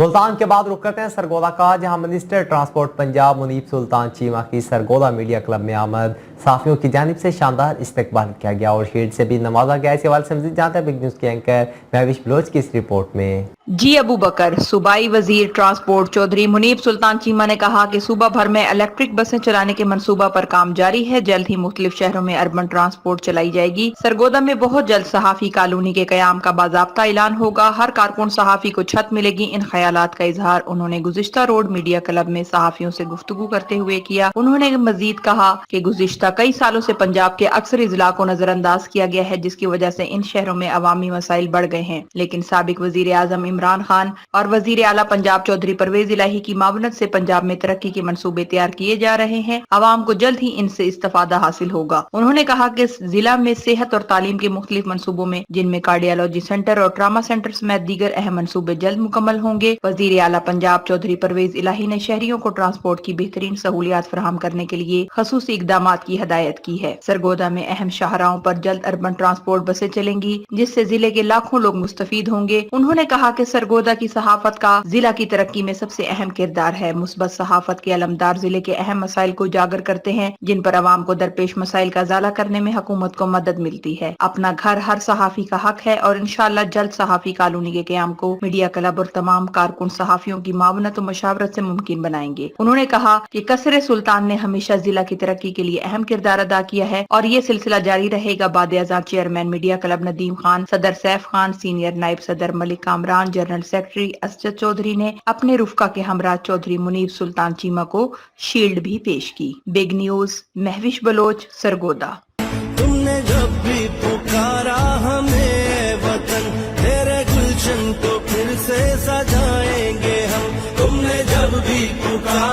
सुल्तान के बाद रुक करते हैं सरगोदा का, जहां मिनिस्टर ट्रांसपोर्ट पंजाब मुनीब सुल्तान चीमा की सरगोदा मीडिया क्लब में आमद साफियों की जानिब से शानदार इस्तकबाल किया गया और शील्ड से भी नवाजा गया। इस हवाले से मज़ीद जानते हैं बिग न्यूज़ के एंकर महविश बलोच की इस रिपोर्ट में। जी अबू बकर। सूबाई वजीर ट्रांसपोर्ट चौधरी मुनीब सुल्तान चीमा ने कहा कि सूबा भर में इलेक्ट्रिक बसें चलाने के मंसूबा पर काम जारी है। जल्द ही मुख्तलिफ शहरों में अर्बन ट्रांसपोर्ट चलाई जाएगी। सरगोदा में बहुत जल्द सहाफी कॉलोनी के कयाम का बाज़ाब्ता ऐलान होगा। हर कारकुन सहाफी को छत मिलेगी। इन ख्यालात का इजहार उन्होंने गुज़िश्ता रोड मीडिया क्लब में सहाफियों से गुफ्तगू करते हुए किया। उन्होंने मजीद कहा कि गुज़िश्ता कई सालों से पंजाब के अक्सर इजला को नजरअंदाज किया गया है, जिसकी वजह से इन शहरों में अवामी मसाइल बढ़ गए हैं। लेकिन साबिक वजीर आजम इमरान खान और वजीर आला पंजाब चौधरी परवेज इलाही की मावनत से पंजाब में तरक्की के मंसूबे तैयार किए जा रहे हैं। आवाम को जल्द ही इनसे इस्तेफादा हासिल होगा। उन्होंने कहा कि जिला में सेहत और तालीम के मुख्तलिफ मंसूबों में, जिनमें कार्डियोलॉजी सेंटर और ट्रामा सेंटर समेत दीगर अहम मंसूबे जल्द मुकम्मल होंगे। वजीर आला पंजाब चौधरी परवेज इलाही ने शहरियों को ट्रांसपोर्ट की बेहतरीन सहूलियात फराहम करने के लिए खसूसी इकदाम की हदायत की है। सरगोदा में अहम शाहराहों पर जल्द अर्बन ट्रांसपोर्ट बसें चलेंगी, जिससे जिले के लाखों लोग मुस्तफीद होंगे। उन्होंने कहा कि सरगोदा की सहाफत का जिला की तरक्की में सबसे अहम किरदार है। मुस्बत सहाफत के अलमदार जिले के अहम मसाइल को उजागर करते हैं, जिन पर अवाम को दरपेश मसाइल का इजाला करने में हुकूमत को मदद मिलती है। अपना घर हर सहाफी का हक है और इंशाअल्लाह जल्द सहाफी कॉलोनी के क़याम को मीडिया क्लब और तमाम कारकुन सहाफियों की मावनत और मशावरत से मुमकिन बनाएंगे। उन्होंने कहा कि कसरे सुल्तान ने हमेशा जिला की तरक्की के लिए अहम किरदार अदा किया है और ये सिलसिला जारी रहेगा। बाद-ए-आज़ां chairman media club Nadeem Khan, सदर सैफ खान, सीनियर नायब सदर मलिक कामरान, जनरल सेक्रेटरी असजद चौधरी ने अपने रुफका के हमरा चौधरी मुनीब सुल्तान चीमा को शील्ड भी पेश की। Big news, Mahvish Baloch, Sargodha. तुमने जब भी पुकारा हमें वतन, तेरे गुलशन को फिर से सजाएंगे हम। तुमने जब भी पुकारा